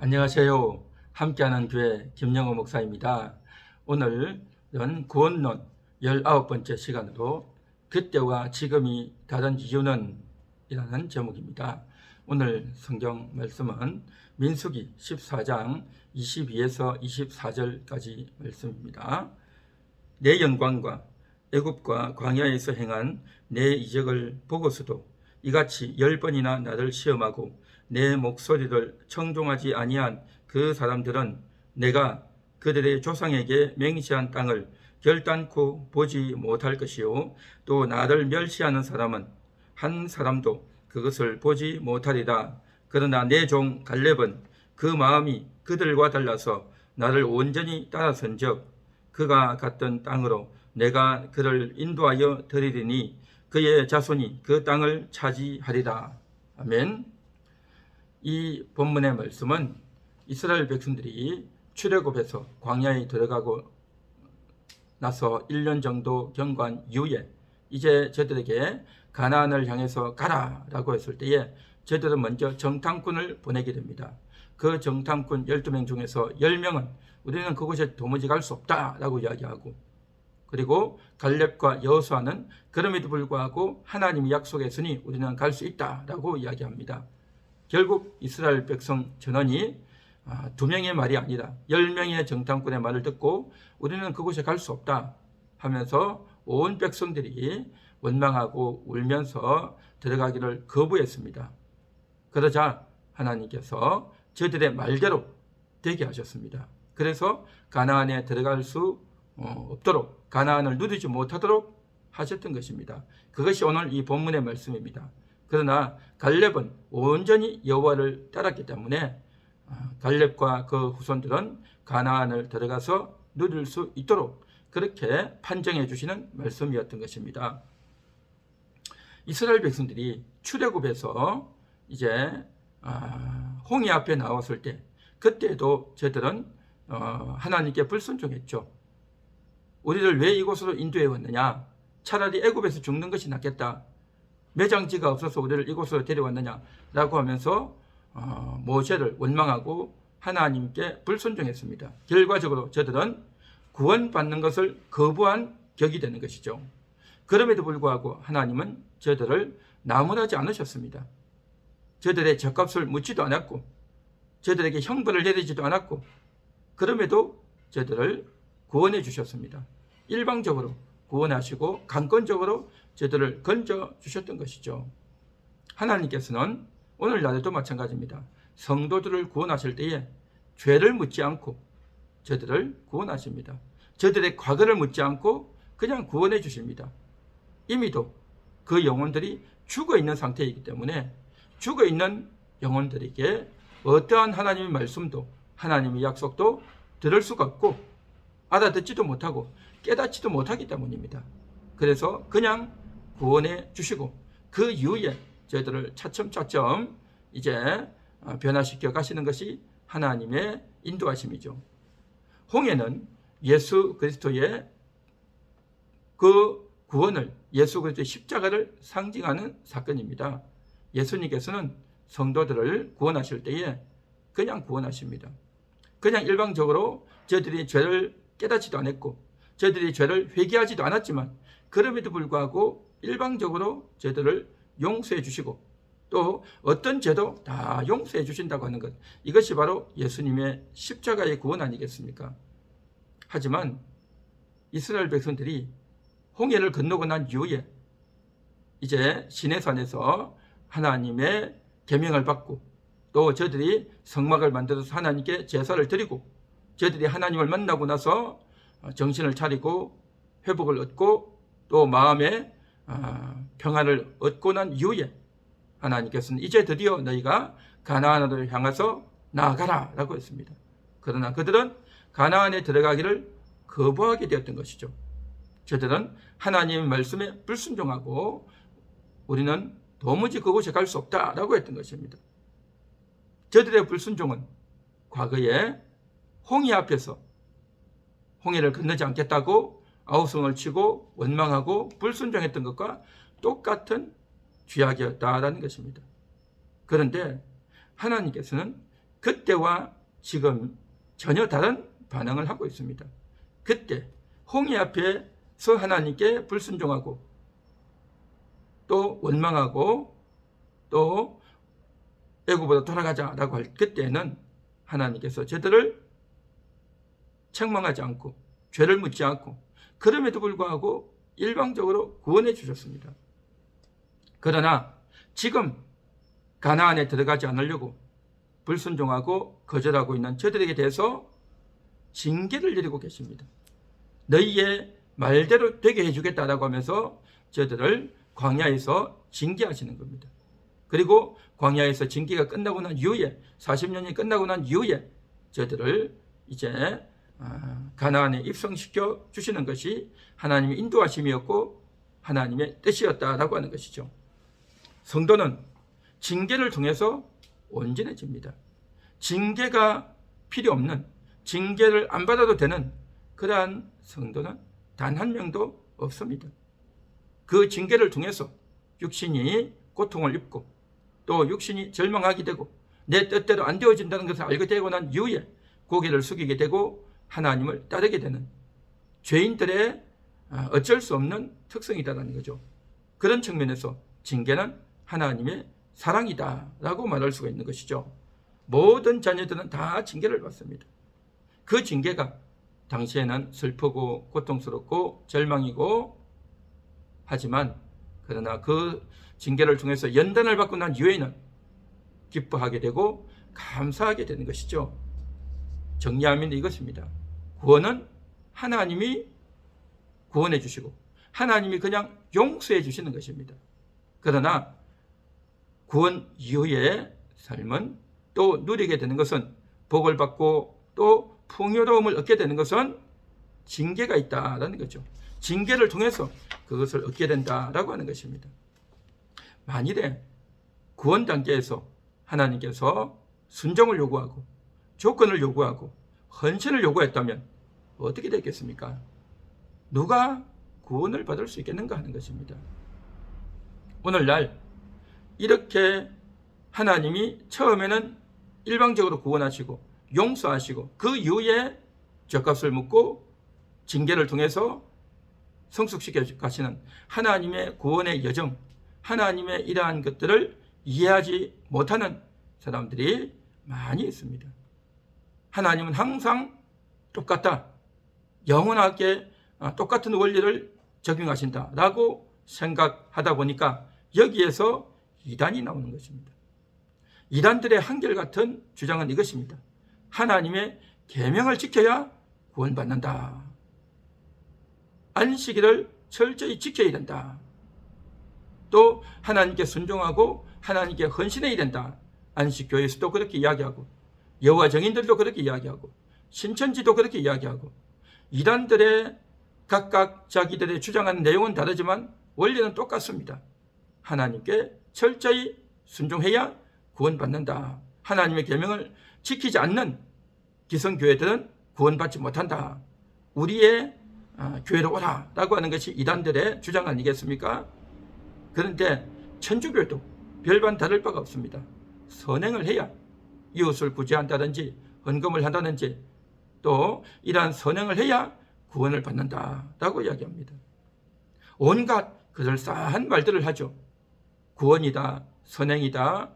안녕하세요. 함께하는 교회 김영호 목사입니다. 오늘은 구원론 19번째 시간으로 그때와 지금이 다른 이유는 이라는 제목입니다. 오늘 성경 말씀은 민수기 14장 22에서 24절까지 말씀입니다. 내 영광과 애굽과 광야에서 행한 내 이적을 보고서도 이같이 10번이나 나를 시험하고 내 목소리를 청종하지 아니한 그 사람들은 내가 그들의 조상에게 맹세한 땅을 결단코 보지 못할 것이요 또 나를 멸시하는 사람은 한 사람도 그것을 보지 못하리라. 그러나 내 종 갈렙은 그 마음이 그들과 달라서 나를 온전히 따라선즉 그가 갔던 땅으로 내가 그를 인도하여 드리리니 그의 자손이 그 땅을 차지하리라. 아멘. 이 본문의 말씀은 이스라엘 백성들이 출애굽에서 광야에 들어가고 나서 1년 정도 경과한 이후에 이제 저들에게 가나안을 향해서 가라라고 했을 때에 저들은 먼저 정탐꾼을 보내게 됩니다. 그 정탐꾼 12명 중에서 10명은 우리는 그곳에 도무지 갈 수 없다라고 이야기하고, 그리고 갈렙과 여호수아는 그럼에도 불구하고 하나님이 약속했으니 우리는 갈 수 있다라고 이야기합니다. 결국 이스라엘 백성 전원이 2명의 말이 아니라 10명의 정탐꾼의 말을 듣고 우리는 그곳에 갈 수 없다 하면서 온 백성들이 원망하고 울면서 들어가기를 거부했습니다. 그러자 하나님께서 저들의 말대로 되게 하셨습니다. 그래서 가나안에 들어갈 수 없도록, 가나안을 누리지 못하도록 하셨던 것입니다. 그것이 오늘 이 본문의 말씀입니다. 그러나 갈렙은 온전히 여호와를 따랐기 때문에 갈렙과 그 후손들은 가나안을 들어가서 누릴 수 있도록 그렇게 판정해 주시는 말씀이었던 것입니다. 이스라엘 백성들이 출애굽에서 이제 홍해 앞에 나왔을 때, 그때도 저들은 하나님께 불순종했죠. 우리를 왜 이곳으로 인도해 왔느냐? 차라리 애굽에서 죽는 것이 낫겠다. 매장지가 없어서 우리를 이곳으로 데려왔느냐라고 하면서 모세를 원망하고 하나님께 불순종했습니다. 결과적으로 저들은 구원받는 것을 거부한 격이 되는 것이죠. 그럼에도 불구하고 하나님은 저들을 나무라지 않으셨습니다. 저들의 죗값을 묻지도 않았고 저들에게 형벌을 내리지도 않았고, 그럼에도 저들을 구원해 주셨습니다. 일방적으로 구원하시고 강권적으로 저들을 건져 주셨던 것이죠. 하나님께서는 오늘날에도 마찬가지입니다. 성도들을 구원하실 때에 죄를 묻지 않고 저들을 구원하십니다. 저들의 과거를 묻지 않고 그냥 구원해 주십니다. 이미도 그 영혼들이 죽어 있는 상태이기 때문에 죽어 있는 영혼들에게 어떠한 하나님의 말씀도 하나님의 약속도 들을 수가 없고 알아듣지도 못하고 깨닫지도 못하기 때문입니다. 그래서 그냥 구원해 주시고 그 이후에 저희들을 차츰차츰 이제 변화시켜 가시는 것이 하나님의 인도하심이죠. 홍해는 예수 그리스도의 그 구원을, 예수 그리스도의 십자가를 상징하는 사건입니다. 예수님께서는 성도들을 구원하실 때에 그냥 구원하십니다. 그냥 일방적으로 저들이 죄를 깨닫지도 않았고 저들이 죄를 회개하지도 않았지만 그럼에도 불구하고 일방적으로 저들을 용서해 주시고 또 어떤 죄도 다 용서해 주신다고 하는 것, 이것이 바로 예수님의 십자가의 구원 아니겠습니까? 하지만 이스라엘 백성들이 홍해를 건너고 난 이후에 이제 시내산에서 하나님의 계명을 받고 또 저들이 성막을 만들어서 하나님께 제사를 드리고 저들이 하나님을 만나고 나서 정신을 차리고 회복을 얻고 또 마음의 평안을 얻고 난 이후에 하나님께서는 이제 드디어 너희가 가나안으로 향해서 나아가라 라고 했습니다. 그러나 그들은 가나안에 들어가기를 거부하게 되었던 것이죠. 저들은 하나님의 말씀에 불순종하고 우리는 도무지 그곳에 갈 수 없다라고 했던 것입니다. 저들의 불순종은 과거에 홍해 앞에서 홍해를 건너지 않겠다고 아우성을 치고 원망하고 불순종했던 것과 똑같은 죄악이었다라는 것입니다. 그런데 하나님께서는 그때와 지금 전혀 다른 반응을 하고 있습니다. 그때 홍해 앞에서 하나님께 불순종하고 또 원망하고 또 애굽으로 돌아가자라고 할 그때는 하나님께서 저들을 책망하지 않고 죄를 묻지 않고 그럼에도 불구하고 일방적으로 구원해 주셨습니다. 그러나 지금 가나안에 들어가지 않으려고 불순종하고 거절하고 있는 저들에게 대해서 징계를 내리고 계십니다. 너희의 말대로 되게 해주겠다라고 하면서 저들을 광야에서 징계하시는 겁니다. 그리고 광야에서 징계가 끝나고 난 이후에 40년이 끝나고 난 이후에 저들을 이제 가나안에 입성시켜 주시는 것이 하나님의 인도하심이었고 하나님의 뜻이었다라고 하는 것이죠. 성도는 징계를 통해서 온전해집니다. 징계가 필요 없는, 징계를 안 받아도 되는 그러한 성도는 단 한 명도 없습니다. 그 징계를 통해서 육신이 고통을 입고 또 육신이 절망하게 되고 내 뜻대로 안 되어진다는 것을 알게 되고 난 이후에 고개를 숙이게 되고 하나님을 따르게 되는 죄인들의 어쩔 수 없는 특성이다라는 거죠. 그런 측면에서 징계는 하나님의 사랑이다라고 말할 수가 있는 것이죠. 모든 자녀들은 다 징계를 받습니다. 그 징계가 당시에는 슬프고 고통스럽고 절망이고 하지만 그러나 그 징계를 통해서 연단을 받고 난 이후에는 기뻐하게 되고 감사하게 되는 것이죠. 정리하면 이것입니다. 구원은 하나님이 구원해 주시고 하나님이 그냥 용서해 주시는 것입니다. 그러나 구원 이후의 삶은 또 누리게 되는 것은 복을 받고 또 풍요로움을 얻게 되는 것은 징계가 있다라는 거죠. 징계를 통해서 그것을 얻게 된다라고 하는 것입니다. 만일에 구원 단계에서 하나님께서 순종을 요구하고 조건을 요구하고 헌신을 요구했다면 어떻게 되겠습니까? 누가 구원을 받을 수 있겠는가 하는 것입니다. 오늘날 이렇게 하나님이 처음에는 일방적으로 구원하시고 용서하시고 그 이후에 죗값을 묻고 징계를 통해서 성숙시켜 가시는 하나님의 구원의 여정, 하나님의 이러한 것들을 이해하지 못하는 사람들이 많이 있습니다. 하나님은 항상 똑같다, 영원하게 똑같은 원리를 적용하신다라고 생각하다 보니까 여기에서 이단이 나오는 것입니다. 이단들의 한결같은 주장은 이것입니다. 하나님의 계명을 지켜야 구원받는다. 안식일을 철저히 지켜야 된다. 또 하나님께 순종하고 하나님께 헌신해야 된다. 안식교회에서도 그렇게 이야기하고 여호와 정인들도 그렇게 이야기하고 신천지도 그렇게 이야기하고 이단들의 각각 자기들의 주장하는 내용은 다르지만 원리는 똑같습니다. 하나님께 철저히 순종해야 구원받는다. 하나님의 계명을 지키지 않는 기성교회들은 구원받지 못한다. 우리의 교회로 오라 라고 하는 것이 이단들의 주장 아니겠습니까? 그런데 천주교도 별반 다를 바가 없습니다. 선행을 해야 이웃을 구제한다든지 헌금을 한다든지 또 이러한 선행을 해야 구원을 받는다라고 이야기합니다. 온갖 그럴싸한 말들을 하죠. 구원이다, 선행이다,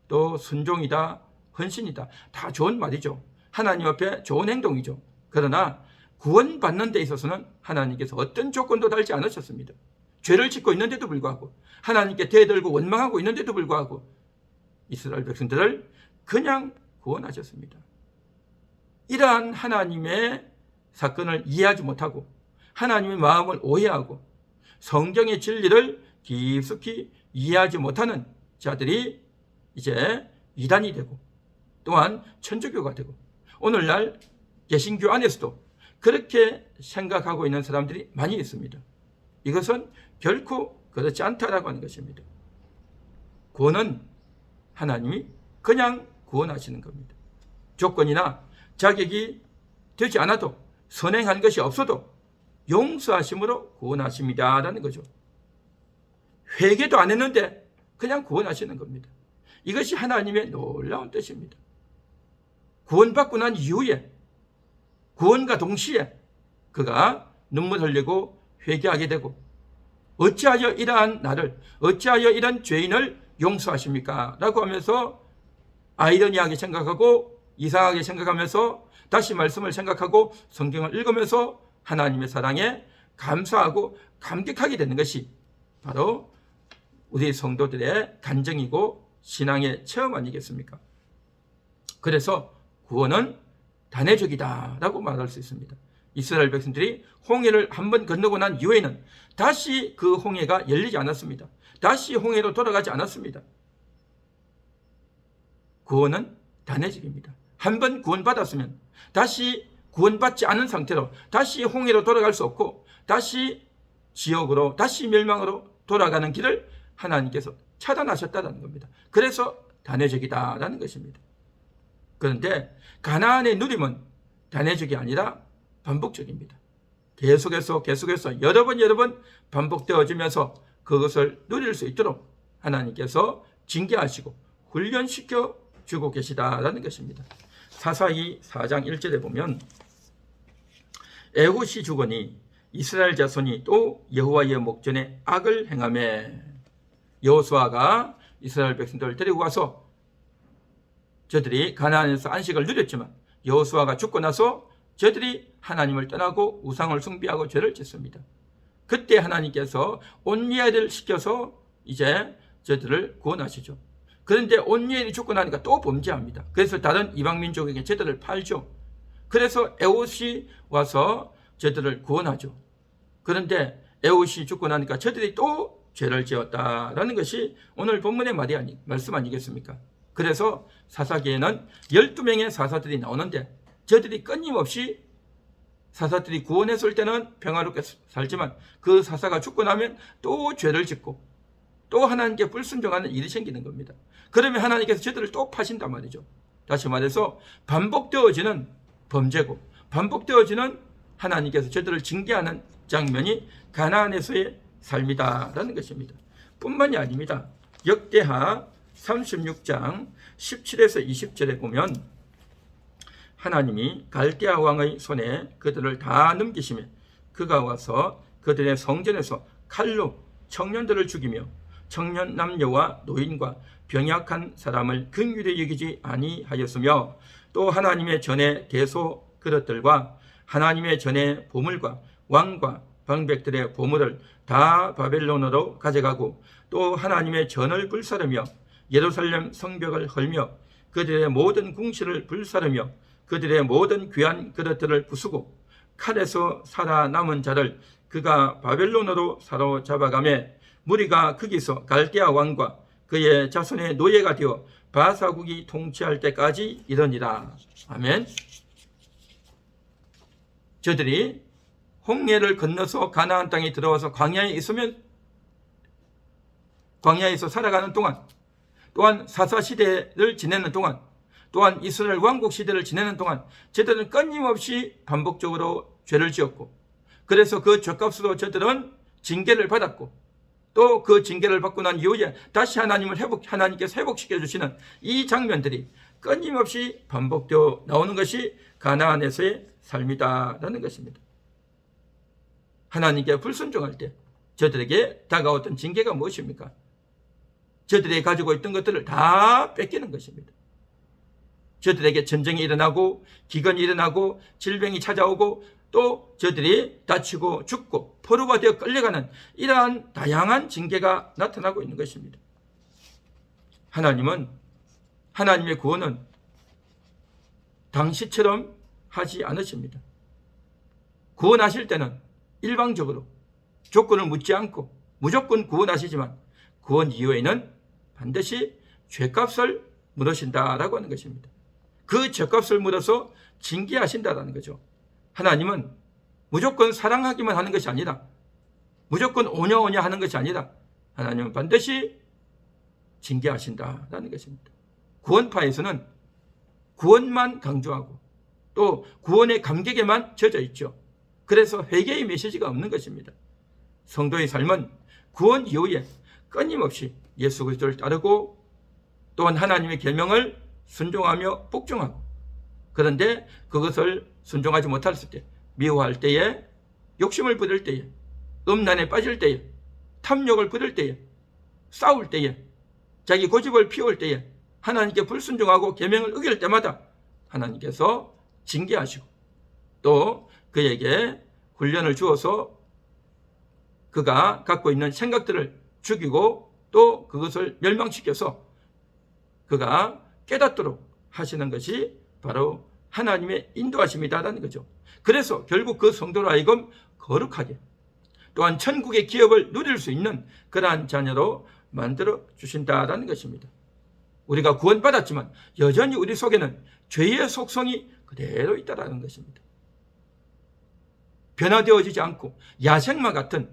또 순종이다, 헌신이다. 다 좋은 말이죠. 하나님 앞에 좋은 행동이죠. 그러나 구원받는 데 있어서는 하나님께서 어떤 조건도 달지 않으셨습니다. 죄를 짓고 있는데도 불구하고 하나님께 대들고 원망하고 있는데도 불구하고 이스라엘 백성들을 그냥 구원하셨습니다. 이러한 하나님의 사건을 이해하지 못하고 하나님의 마음을 오해하고 성경의 진리를 깊숙이 이해하지 못하는 자들이 이제 이단이 되고 또한 천주교가 되고 오늘날 개신교 안에서도 그렇게 생각하고 있는 사람들이 많이 있습니다. 이것은 결코 그렇지 않다라고 하는 것입니다. 구원은 하나님이 그냥 구원하시는 겁니다. 조건이나 자격이 되지 않아도 선행한 것이 없어도 용서하심으로 구원하십니다라는 거죠. 회개도 안 했는데 그냥 구원하시는 겁니다. 이것이 하나님의 놀라운 뜻입니다. 구원받고 난 이후에 구원과 동시에 그가 눈물 흘리고 회개하게 되고 어찌하여 이러한 나를 어찌하여 이런 죄인을 용서하십니까? 라고 하면서 아이러니하게 생각하고 이상하게 생각하면서 다시 말씀을 생각하고 성경을 읽으면서 하나님의 사랑에 감사하고 감격하게 되는 것이 바로 우리 성도들의 간증이고 신앙의 체험 아니겠습니까? 그래서 구원은 단회적이다 라고 말할 수 있습니다. 이스라엘 백성들이 홍해를 한번 건너고 난 이후에는 다시 그 홍해가 열리지 않았습니다. 다시 홍해로 돌아가지 않았습니다. 구원은 단회적입니다. 한번 구원받았으면 다시 구원받지 않은 상태로 다시 홍해로 돌아갈 수 없고 다시 지옥으로 다시 멸망으로 돌아가는 길을 하나님께서 차단하셨다는 겁니다. 그래서 단회적이다라는 것입니다. 그런데 가나안의 누림은 단회적이 아니라 반복적입니다. 계속해서 여러 번 반복되어지면서 그것을 누릴 수 있도록 하나님께서 징계하시고 훈련시켜 주고 계시다라는 것입니다. 사사기 4장 1절에 보면 에훗이 죽으니 이스라엘 자손이 또 여호와의 목전에 악을 행하매 여호수아가 이스라엘 백성들을 데리고 가서 저들이 가나안에서 안식을 누렸지만 여호수아가 죽고 나서 저들이 하나님을 떠나고 우상을 숭배하고 죄를 짓습니다. 그때 하나님께서 온니엘을 시켜서 이제 저들을 구원하시죠. 그런데 온니엘이 죽고 나니까 또 범죄합니다. 그래서 다른 이방 민족에게 저들을 팔죠. 그래서 에훗이 와서 저들을 구원하죠. 그런데 에훗이 죽고 나니까 저들이 또 죄를 지었다라는 것이 오늘 본문의 말씀 아니겠습니까? 그래서 사사기에는 12명의 사사들이 나오는데 저들이 끊임없이 사사들이 구원했을 때는 평화롭게 살지만 그 사사가 죽고 나면 또 죄를 짓고 또 하나님께 불순종하는 일이 생기는 겁니다. 그러면 하나님께서 저들을 또 파신단 말이죠. 다시 말해서 반복되어지는 범죄고 반복되어지는 하나님께서 저들을 징계하는 장면이 가나안에서의 삶이다라는 것입니다. 뿐만이 아닙니다. 역대하 36장 17에서 20절에 보면 하나님이 갈대아 왕의 손에 그들을 다 넘기시며 그가 와서 그들의 성전에서 칼로 청년들을 죽이며 청년 남녀와 노인과 병약한 사람을 긍휼히 여기지 아니하였으며 또 하나님의 전에 대소 그릇들과 하나님의 전에 보물과 왕과 방백들의 보물을 다 바벨론으로 가져가고 또 하나님의 전을 불사르며 예루살렘 성벽을 헐며 그들의 모든 궁실을 불사르며 그들의 모든 귀한 그릇들을 부수고 칼에서 살아남은 자를 그가 바벨론으로 사로잡아가며 무리가 거기서 갈대아 왕과 그의 자손의 노예가 되어 바사국이 통치할 때까지 이르니라. 아멘. 저들이 홍해를 건너서 가나안 땅에 들어와서 광야에 있으면 광야에서 살아가는 동안 또한 사사시대를 지내는 동안 또한 이스라엘 왕국 시대를 지내는 동안 저들은 끊임없이 반복적으로 죄를 지었고 그래서 그 죄값으로 저들은 징계를 받았고 또 그 징계를 받고 난 이후에 다시 하나님께서 회복시켜 주시는 이 장면들이 끊임없이 반복되어 나오는 것이 가나안에서의 삶이다라는 것입니다. 하나님께 불순종할 때 저들에게 다가왔던 징계가 무엇입니까? 저들이 가지고 있던 것들을 다 뺏기는 것입니다. 저들에게 전쟁이 일어나고 기근이 일어나고 질병이 찾아오고 또 저들이 다치고 죽고 포로가 되어 끌려가는 이러한 다양한 징계가 나타나고 있는 것입니다. 하나님의 구원은 당시처럼 하지 않으십니다. 구원하실 때는 일방적으로 조건을 묻지 않고 무조건 구원하시지만 구원 이후에는 반드시 죄값을 물으신다라고 하는 것입니다. 그 죄값을 물어서 징계하신다라는 거죠. 하나님은 무조건 사랑하기만 하는 것이 아니라 무조건 오냐오냐 하는 것이 아니라 하나님은 반드시 징계하신다라는 것입니다. 구원파에서는 구원만 강조하고 또 구원의 감격에만 젖어 있죠. 그래서 회개의 메시지가 없는 것입니다. 성도의 삶은 구원 이후에 끊임없이 예수 그리스도를 따르고 또한 하나님의 계명을 순종하며 복종하고 그런데 그것을 순종하지 못했을 때, 미워할 때에, 욕심을 부릴 때에, 음란에 빠질 때에, 탐욕을 부릴 때에, 싸울 때에, 자기 고집을 피울 때에, 하나님께 불순종하고 계명을 어길 때마다 하나님께서 징계하시고 또 그에게 훈련을 주어서 그가 갖고 있는 생각들을 죽이고 또 그것을 멸망시켜서 그가 깨닫도록 하시는 것이 바로 하나님의 인도하심이다라는 거죠. 그래서 결국 그 성도로 하여금 거룩하게 또한 천국의 기업을 누릴 수 있는 그러한 자녀로 만들어 주신다라는 것입니다. 우리가 구원받았지만 여전히 우리 속에는 죄의 속성이 그대로 있다라는 것입니다. 변화되어지지 않고 야생마 같은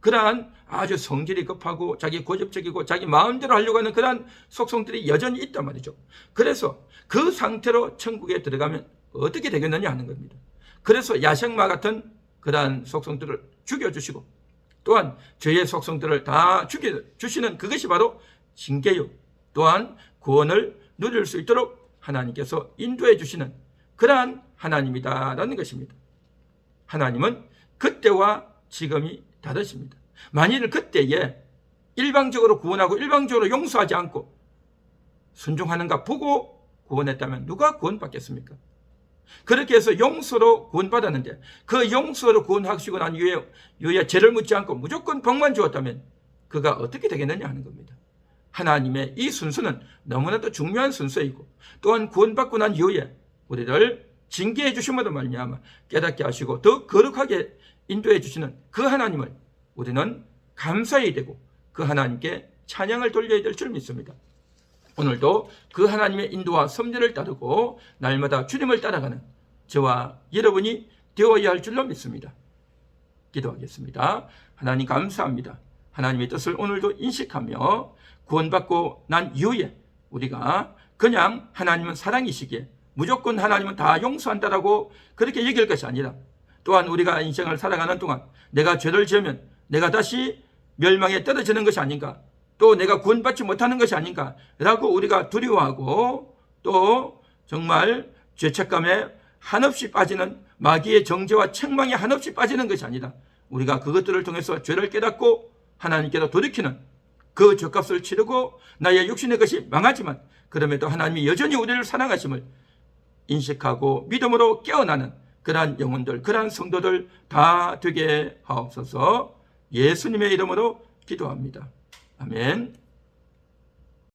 그러한 아주 성질이 급하고 자기 고집적이고 자기 마음대로 하려고 하는 그러한 속성들이 여전히 있단 말이죠. 그래서 그 상태로 천국에 들어가면 어떻게 되겠느냐 하는 겁니다. 그래서 야생마 같은 그러한 속성들을 죽여주시고 또한 죄의 속성들을 다 죽여주시는 그것이 바로 징계요. 또한 구원을 누릴 수 있도록 하나님께서 인도해 주시는 그러한 하나님이다라는 것입니다. 하나님은 그때와 지금이 다르십니다. 만일 그때에 일방적으로 구원하고 일방적으로 용서하지 않고 순종하는가 보고 구원했다면 누가 구원받겠습니까? 그렇게 해서 용서로 구원받았는데 그 용서로 구원하시고 난 이후에 죄를 묻지 않고 무조건 복만 주었다면 그가 어떻게 되겠느냐 하는 겁니다. 하나님의 이 순서는 너무나도 중요한 순서이고 또한 구원받고 난 이후에 우리를 징계해 주심으로 말미암아 깨닫게 하시고 더 거룩하게 인도해 주시는 그 하나님을 우리는 감사해야 되고 그 하나님께 찬양을 돌려야 될 줄 믿습니다. 오늘도 그 하나님의 인도와 섭리를 따르고 날마다 주님을 따라가는 저와 여러분이 되어야 할 줄로 믿습니다. 기도하겠습니다. 하나님 감사합니다. 하나님의 뜻을 오늘도 인식하며 구원받고 난 이후에 우리가 그냥 하나님은 사랑이시기에 무조건 하나님은 다 용서한다라고 그렇게 얘기할 것이 아니라 또한 우리가 인생을 살아가는 동안 내가 죄를 지으면 내가 다시 멸망에 떨어지는 것이 아닌가, 또 내가 구원받지 못하는 것이 아닌가 라고 우리가 두려워하고 또 정말 죄책감에 한없이 빠지는 마귀의 정죄와 책망에 한없이 빠지는 것이 아니라 우리가 그것들을 통해서 죄를 깨닫고 하나님께로 돌이키는 그 죄값을 치르고 나의 육신의 것이 망하지만 그럼에도 하나님이 여전히 우리를 사랑하심을 인식하고 믿음으로 깨어나는 그러한 영혼들, 그러한 성도들 다 되게 하옵소서. 예수님의 이름으로 기도합니다. 아멘.